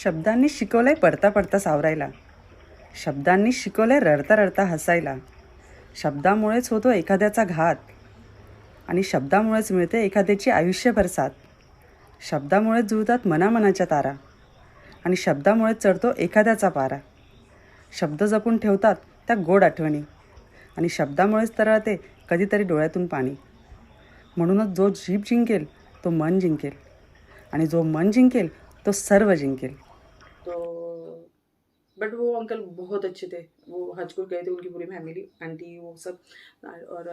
शब्दांनी शिकवलंय पडता पडता सावरायला, शब्दांनी शिकवलंय रडता रडता हसायला. शब्दामुळेच होतो एखाद्याचा घात आणि शब्दामुळेच मिळते एखाद्याची आयुष्यभर साथ. शब्दामुळेच जुळतात मनामनाच्या तारा आणि शब्दामुळेच चढतो एखाद्याचा पारा. शब्द जपून ठेवतात त्या गोड आठवणी आणि शब्दामुळेच तरळते कधीतरी डोळ्यातून पाणी. म्हणूनच जो जीभ जिंकेल तो मन जिंकेल आणि जो मन जिंकेल तो सर्व जिंकेल. तो बट वो अंकल बहुत अच्छे थे. वो हज को गए थे, उनकी पूरी फैमिली, आंटी, वो सब. और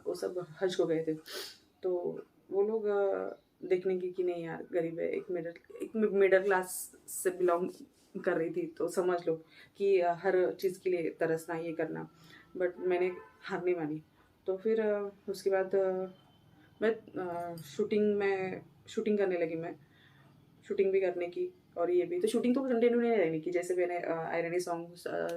वो सब हज को गए थे. तो वो लोग देखने की कि नहीं यार गरीब है, एक मिडिल क्लास से बिलोंग कर रही थी, तो समझ लो कि हर चीज़ के लिए तरसना, ये करना. बट मैंने हार नहीं मानी. तो फिर उसके बाद मैं शूटिंग करने लगी. मैं शूटिंग भी करने की और ये भी. तो शूटिंग तो कंटिन्यू नहीं रहने की. जैसे मैंने आयरनी सॉन्ग,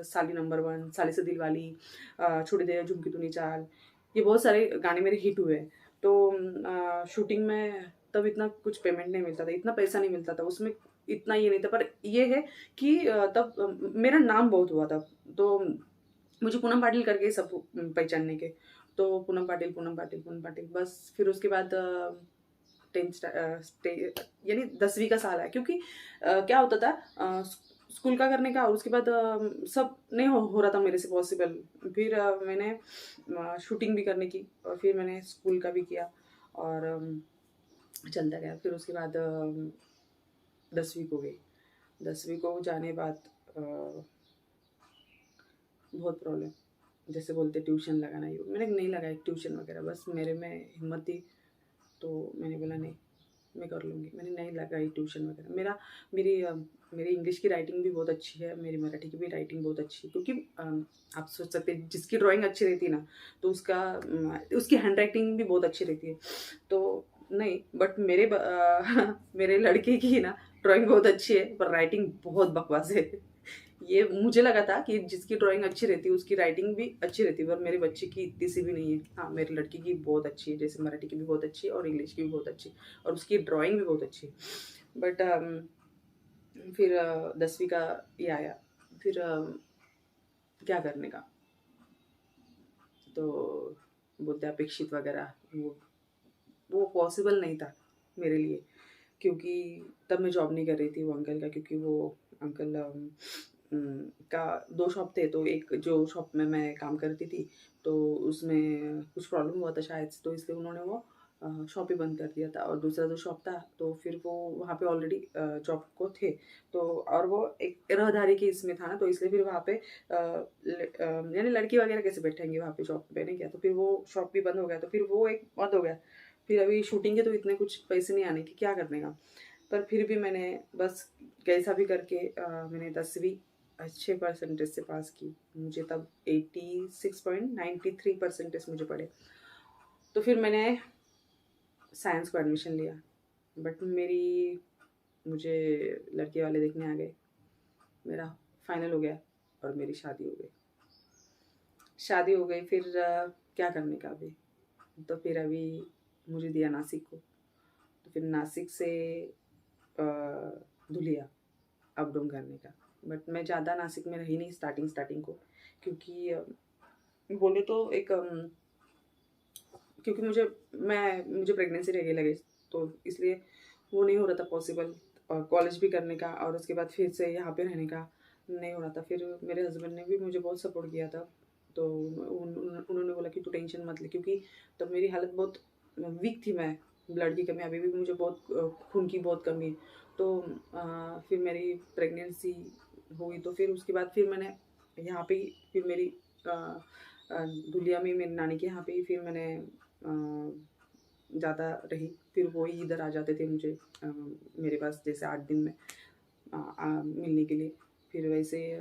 साली नंबर 1, साली से दिल वाली, छोड़ी दे झुमकी तूने चाल, ये बहुत सारे गाने मेरे हिट हुए. तो शूटिंग में तब इतना कुछ पेमेंट नहीं मिलता था, इतना पैसा नहीं मिलता था उसमें, इतना ये नहीं था. पर ये है कि तब मेरा नाम बहुत हुआ था. तो मुझे पूनम पाटिल करके सब पहचानने के. तो पूनम पाटिल बस. फिर उसके बाद यानी 10वीं का साल है, क्योंकि क्या होता था, स्कूल का करने का और उसके बाद सब नहीं हो रहा था मेरे से पॉसिबल. फिर मैंने शूटिंग भी करने की और फिर मैंने स्कूल का भी किया और चलता गया. फिर उसके बाद 10वीं को गई. 10वीं को जाने बाद बहुत प्रॉब्लम, जैसे बोलते ट्यूशन लगाना, ये मैंने नहीं लगाया ट्यूशन वगैरह. बस मेरे में हिम्मत थी तो मैंने बोला नहीं, मैं कर लूँगी. मैंने नहीं लगाई ट्यूशन वगैरह. मेरी इंग्लिश की राइटिंग भी बहुत अच्छी है, मेरी मराठी की भी राइटिंग बहुत अच्छी है. क्योंकि आप सोच सकते हैं जिसकी ड्राइंग अच्छी रहती है ना, तो उसकी हैंड राइटिंग भी बहुत अच्छी रहती है. तो नहीं, बट मेरे लड़के की ना ड्राइंग बहुत अच्छी है पर राइटिंग बहुत बकवास है. ये मुझे लगा था कि जिसकी ड्राइंग अच्छी रहती है उसकी राइटिंग भी अच्छी रहती है, पर मेरे बच्चे की इतनी सी भी नहीं है. हाँ, मेरी लड़की की बहुत अच्छी है, जैसे मराठी की भी बहुत अच्छी है और इंग्लिश की भी बहुत अच्छी है और उसकी ड्राइंग भी बहुत अच्छी है. बट फिर 10वीं का ये आया. फिर क्या करने का, तो बोलते अपेक्षित वगैरह, वो पॉसिबल नहीं था मेरे लिए. क्योंकि तब मैं जॉब नहीं कर रही थी वो अंकल का, क्योंकि वो अंकल का 2 शॉप थे. तो एक जो शॉप में मैं काम करती थी तो उसमें कुछ प्रॉब्लम हुआ था शायद, तो इसलिए उन्होंने वो शॉप ही बंद कर दिया था. और दूसरा जो शॉप था तो फिर वो वहाँ पे ऑलरेडी जॉब को थे. तो और वो एक राहदारी के इसमें था ना, तो इसलिए फिर वहाँ पे यानी लड़की वगैरह कैसे बैठेंगे वहाँ पे जॉब पे, नहीं क्या. तो फिर वो शॉप भी बंद हो गया, तो फिर वो एक बंद हो गया. फिर अभी शूटिंग के तो इतने कुछ पैसे नहीं आने की, क्या करने का. पर फिर भी मैंने बस कैसा भी करके मैंने 10वीं अच्छे परसेंटेज से पास की. मुझे तब 86.93 परसेंटेज मुझे पड़े. तो फिर मैंने साइंस को एडमिशन लिया. बट मुझे लड़के वाले देखने आ गए. मेरा फाइनल हो गया और मेरी शादी हो गई. फिर क्या करने का अभी. तो फिर अभी मुझे दिया नासिक को. तो फिर नासिक से धुलिया अप डाउन करने का. बट मैं ज़्यादा नासिक में रही नहीं स्टार्टिंग को, क्योंकि बोले तो एक क्योंकि मुझे प्रेगनेंसी रहने लगे, तो इसलिए वो नहीं हो रहा था पॉसिबल. और कॉलेज भी करने का और उसके बाद फिर से यहाँ पे रहने का नहीं हो रहा था. फिर मेरे हस्बैंड ने भी मुझे बहुत सपोर्ट किया था. तो उन्होंने बोला कि तू टेंशन मत ले, क्योंकि तब मेरी हालत बहुत वीक थी. मैं ब्लड की कमी, अभी भी मुझे बहुत खून की बहुत कमी है. तो फिर मेरी प्रेगनेंसी हुई. तो फिर उसके बाद फिर मैंने यहाँ पे फिर मेरी दुलिया में मेरी नानी के यहाँ पे ही फिर मैंने ज़्यादा रही. फिर वो ही इधर आ जाते थे मुझे मेरे पास, जैसे 8 दिन में मिलने के लिए. फिर वैसे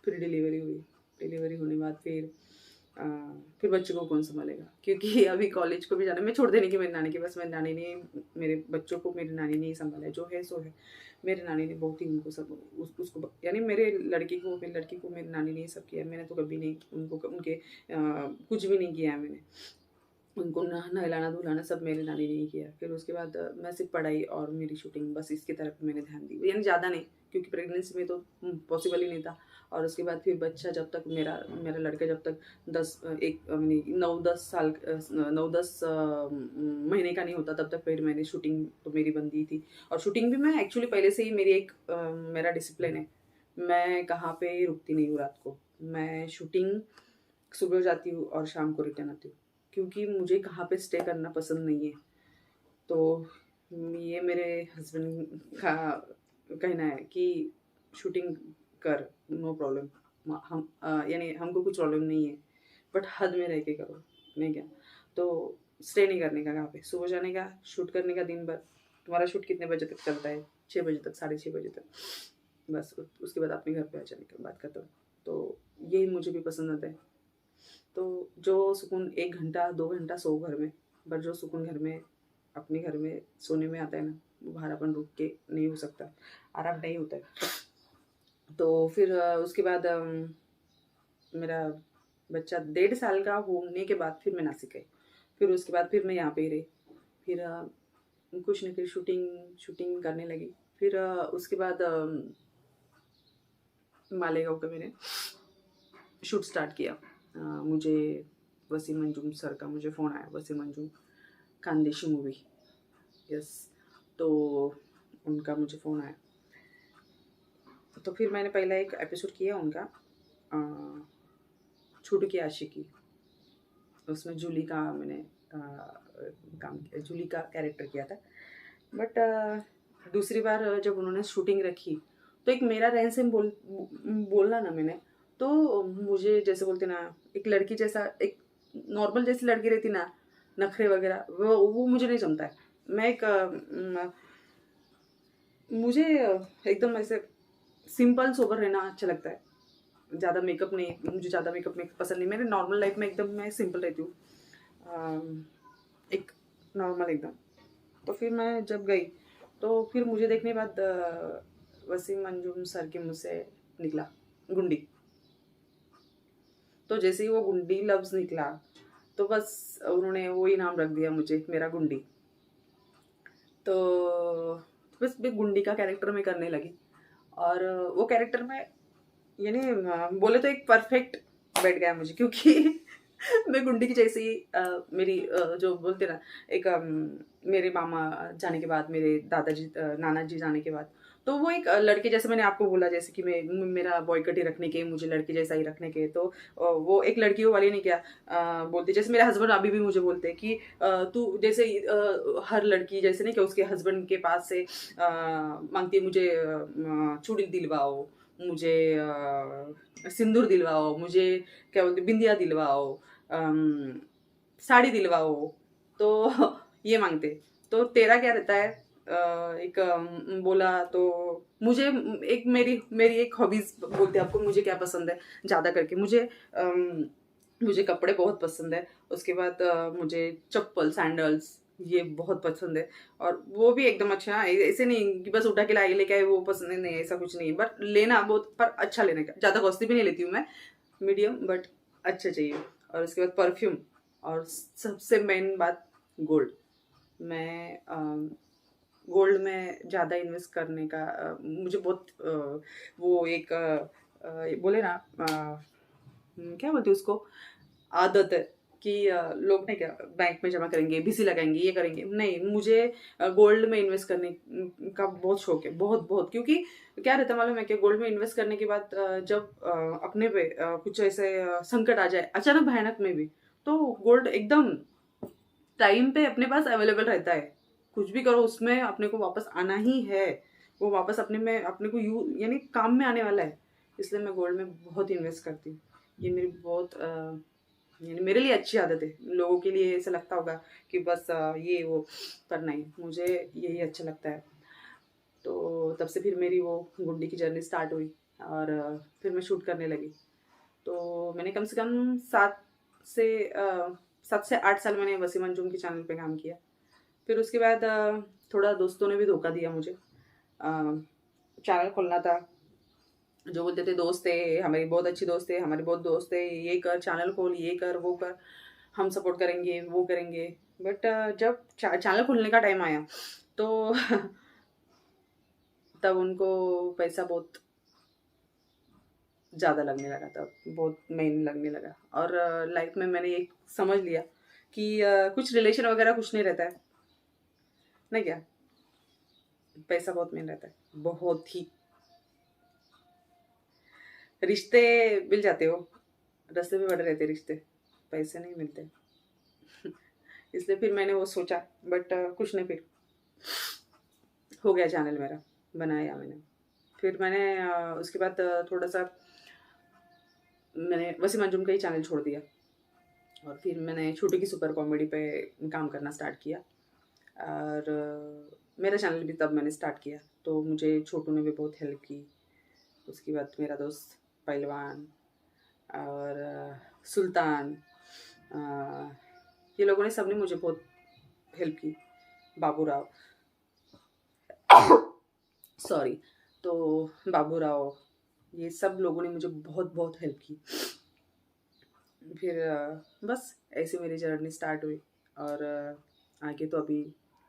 फिर डिलीवरी हुई. डिलीवरी होने के बाद फिर बच्चों को कौन संभालेगा, क्योंकि अभी कॉलेज को भी जाना. मैं छोड़ देने की मेरी नानी के पास. मेरी नानी ने मेरे बच्चों को मेरी नानी ने ही संभाला. जो है सो है. मेरी नानी ने बहुत ही उनको सब उसको यानी मेरी लड़की को मेरी नानी ने ही सब किया. मैंने तो कभी नहीं उनके कुछ भी नहीं किया है मैंने. उनको नहलाना धुलाना सब मेरी नानी ने ही किया। फिर उसके बाद मैं सिर्फ पढ़ाई और मेरी शूटिंग, बस इसकी तरफ मैंने ध्यान दी, यानी ज़्यादा नहीं, क्योंकि प्रेगनेंसी में तो पॉसिबल ही नहीं था। और उसके बाद फिर बच्चा जब तक मेरा मेरा लड़का जब तक 9-10 महीने का नहीं होता, तब तक फिर मैंने शूटिंग तो मेरी बंद दी थी। और शूटिंग भी मैं एक्चुअली पहले से ही मेरी मेरा डिसिप्लिन है, मैं कहाँ पे रुकती नहीं हूँ रात को। मैं शूटिंग सुबह जाती हूँ और शाम को रिटर्न आती हूँ, क्योंकि मुझे कहाँ पे स्टे करना पसंद नहीं है। तो ये मेरे हस्बैंड का कहना है कि शूटिंग कर, नो प्रॉब्लम, हम यानी हमको कुछ प्रॉब्लम नहीं है, बट हद में रह के करो। नहीं क्या, तो स्टे नहीं करने का, कहाँ पे सुबह जाने का, शूट करने का दिन भर। तुम्हारा शूट कितने बजे तक चलता है? 6 बजे तक, 6:30 बजे तक, बस उसके बाद अपने घर पे आ जाने का, बात खत्म। तो यही मुझे भी पसंद आता है। तो जो सुकून 1 घंटा 2 घंटा सो घर में, बट जो सुकून घर में अपने घर में सोने में आता है ना, वो बाहर अपन रुक के नहीं हो सकता, आराम नहीं होता है। तो फिर उसके बाद मेरा बच्चा 1.5 साल का होने के बाद फिर मैं नासिक गई। फिर उसके बाद फिर मैं यहाँ पे ही रही। फिर कुछ नहीं, फिर शूटिंग करने लगी। फिर उसके बाद मालेगांव का मैंने शूट स्टार्ट किया। मुझे वसीम अंजुम सर का मुझे फ़ोन आया, वसीम अंजुम खानदेशी मूवी, यस, तो उनका मुझे फ़ोन आया। तो फिर मैंने पहला एक एपिसोड किया उनका, छोटू की आशिकी। उसमें जूली का मैंने जूली का कैरेक्टर किया था। बट दूसरी बार जब उन्होंने शूटिंग रखी, तो एक मेरा रहन सहन बोलना ना मैंने, तो मुझे जैसे बोलते ना, एक लड़की जैसा, एक नॉर्मल जैसी लड़की रहती ना, नखरे वगैरह, वो मुझे नहीं जमता है। मैं मुझे एकदम ऐसे सिंपल सोबर रहना अच्छा लगता है। ज़्यादा मेकअप नहीं, मुझे ज़्यादा मेकअप पसंद नहीं। मेरे नॉर्मल लाइफ में एकदम मैं सिंपल रहती हूँ, एक नॉर्मल एकदम। तो फिर मैं जब गई, तो फिर मुझे देखने के बाद वसीम अंजुम सर के मुँह से निकला गुंडी। तो जैसे ही वो गुंडी लफ्ज़ निकला, तो बस उन्होंने वो ही नाम रख दिया मुझे, मेरा गुंडी। तो बस मैं गुंडी का कैरेक्टर में करने लगी। और वो कैरेक्टर में, यानी बोले तो एक परफेक्ट बैठ गया मुझे, क्योंकि मैं गुंडी की जैसे ही मेरी जो बोलते ना, एक मेरे मामा जाने के बाद, मेरे दादाजी नाना जी जाने के बाद, तो वो एक लड़के जैसे, मैंने आपको बोला जैसे कि मेरा बॉयकट ही रखने के, मुझे लड़के जैसा ही रखने के, तो वो एक लड़कियों वाली नहीं, क्या बोलते, जैसे मेरे हस्बैंड अभी भी मुझे बोलते हैं कि तू जैसे हर लड़की जैसे नहीं, कि उसके हस्बैंड के पास से मांगती है, मुझे चूड़ी दिलवाओ, मुझे सिंदूर दिलवाओ, मुझे क्या बोलते बिंदिया दिलवाओ, साड़ी दिलवाओ, तो ये मांगते। तो तेरा क्या रहता है? एक बोला तो मुझे एक मेरी एक हॉबीज बोलते हैं आपको, मुझे क्या पसंद है ज़्यादा करके, मुझे कपड़े बहुत पसंद है। उसके बाद मुझे चप्पल सैंडल्स ये बहुत पसंद है, और वो भी एकदम अच्छा, ऐसे नहीं कि बस उठा के लाई लेके आए वो पसंद है, नहीं ऐसा कुछ नहीं, बट लेना बहुत, पर अच्छा लेने का, ज़्यादा कॉस्टली भी नहीं लेती हूँ मैं, मीडियम बट अच्छा चाहिए। और उसके बाद परफ्यूम, और सबसे मेन बात गोल्ड। मैं गोल्ड में ज़्यादा इन्वेस्ट करने का मुझे बहुत वो एक बोले ना, क्या बोलते उसको, आदत है कि लोग नहीं क्या बैंक में जमा करेंगे, बीसी लगाएंगे, ये करेंगे, नहीं, मुझे गोल्ड में इन्वेस्ट करने का बहुत शौक है, बहुत बहुत। क्योंकि क्या रहता है मालूम है कि गोल्ड में इन्वेस्ट करने के बाद जब अपने पे कुछ ऐसे संकट आ जाए अचानक भयानक में भी, तो गोल्ड एकदम टाइम पे अपने पास अवेलेबल रहता है। कुछ भी करो उसमें अपने को वापस आना ही है, वो वापस अपने को यानी काम में आने वाला है। इसलिए मैं गोल्ड में बहुत इन्वेस्ट करती हूँ। ये मेरी बहुत यानी मेरे लिए अच्छी आदत है। लोगों के लिए ऐसा लगता होगा कि बस ये वो, पर नहीं, मुझे यही अच्छा लगता है। तो तब से फिर मेरी वो गुंडी की जर्नी स्टार्ट हुई, और फिर मैं शूट करने लगी। तो मैंने कम से कम 7 से 8 साल मैंने वसीम अंजुम के चैनल पे काम किया। फिर उसके बाद थोड़ा दोस्तों ने भी धोखा दिया मुझे। चैनल खोलना था, जो बोलते थे दोस्त थे, हमारी बहुत अच्छी दोस्त थे, हमारे बहुत दोस्त थे, ये कर चैनल खोल, ये कर वो कर। हम सपोर्ट करेंगे, वो करेंगे। बट जब चैनल खुलने का टाइम आया तो तब उनको पैसा बहुत ज़्यादा लगने लगा, तब बहुत मेन लगने लगा। और लाइफ में मैंने एक समझ लिया कि कुछ रिलेशन वगैरह कुछ नहीं रहता है ना, क्या पैसा बहुत मेन रहता है, बहुत ही। रिश्ते मिल जाते हो, रास्ते में बड़े रहते रिश्ते, पैसे नहीं मिलते। इसलिए फिर मैंने वो सोचा, बट कुछ नहीं, फिर हो गया चैनल मेरा, बनाया मैंने। फिर मैंने उसके बाद थोड़ा सा मैंने वसीम अंजुम का ही चैनल छोड़ दिया और फिर मैंने छोटी की सुपर कॉमेडी पे काम करना स्टार्ट किया। और मेरा चैनल भी तब मैंने स्टार्ट किया, तो मुझे छोटू ने भी बहुत हेल्प की। उसके बाद मेरा दोस्त पहलवान और सुल्तान, ये लोगों ने, सबने मुझे बहुत हेल्प की। बाबू राव सॉरी, तो बाबू राव, ये सब लोगों ने मुझे बहुत बहुत हेल्प की। फिर बस ऐसे मेरी जर्नी स्टार्ट हुई। और आगे तो अभी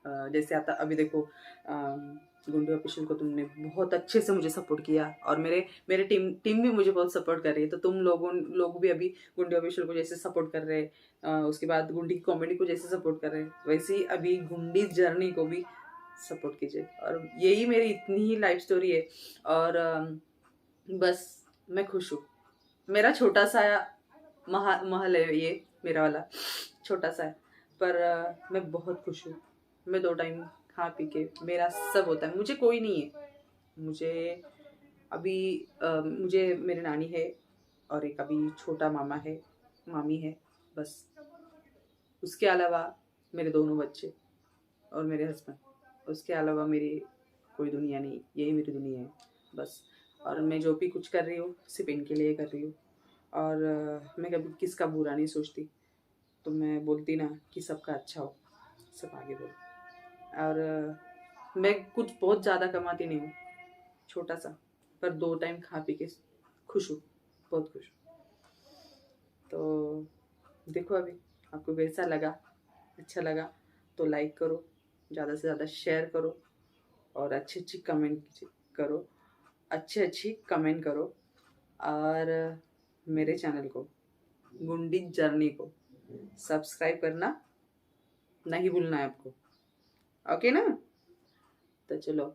जैसे आता, अभी देखो गुंडे ऑफिशियल को तुमने बहुत अच्छे से मुझे सपोर्ट किया, और मेरे टीम भी मुझे बहुत सपोर्ट कर रही है। तो तुम लोग भी अभी गुंडे ऑफिशियल को जैसे सपोर्ट कर रहे हैं, उसके बाद गुंडी की कॉमेडी को जैसे सपोर्ट कर रहे हैं, वैसे ही अभी गुंडी जर्नी को भी सपोर्ट कीजिए। और यही मेरी इतनी ही लाइफ स्टोरी है। और बस मैं खुश हूँ। मेरा छोटा सा महल है ये, मेरा वाला छोटा सा है, पर मैं बहुत खुश हूँ। मैं 2 टाइम खा पी के मेरा सब होता है, मुझे कोई नहीं है। मुझे अभी मुझे मेरी नानी है और एक अभी छोटा मामा है, मामी है, बस। उसके अलावा मेरे 2 बच्चे और मेरे हस्बैंड, उसके अलावा मेरी कोई दुनिया नहीं, यही मेरी दुनिया है बस। और मैं जो भी कुछ कर रही हूँ सिर्फ इनके लिए कर रही हूँ। और मैं कभी किसका बुरा नहीं सोचती। तो मैं बोलती ना कि सबका अच्छा हो, सब आगे बोलो। और मैं कुछ बहुत ज़्यादा कमाती नहीं हूँ, छोटा सा, पर 2 टाइम खा पी के खुश हूँ, बहुत खुश हूँ। तो देखो अभी आपको कैसा लगा, अच्छा लगा तो लाइक करो, ज़्यादा से ज़्यादा शेयर करो, और अच्छी कमेंट करो, अच्छी कमेंट करो। और मेरे चैनल को, गुंडी जर्नी को सब्सक्राइब करना नहीं भूलना है आपको, ओके ना? तो चलो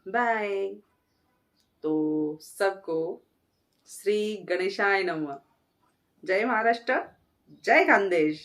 बाय। तो सबको श्री गणेशाय नमः। जय महाराष्ट्र, जय खानदेश।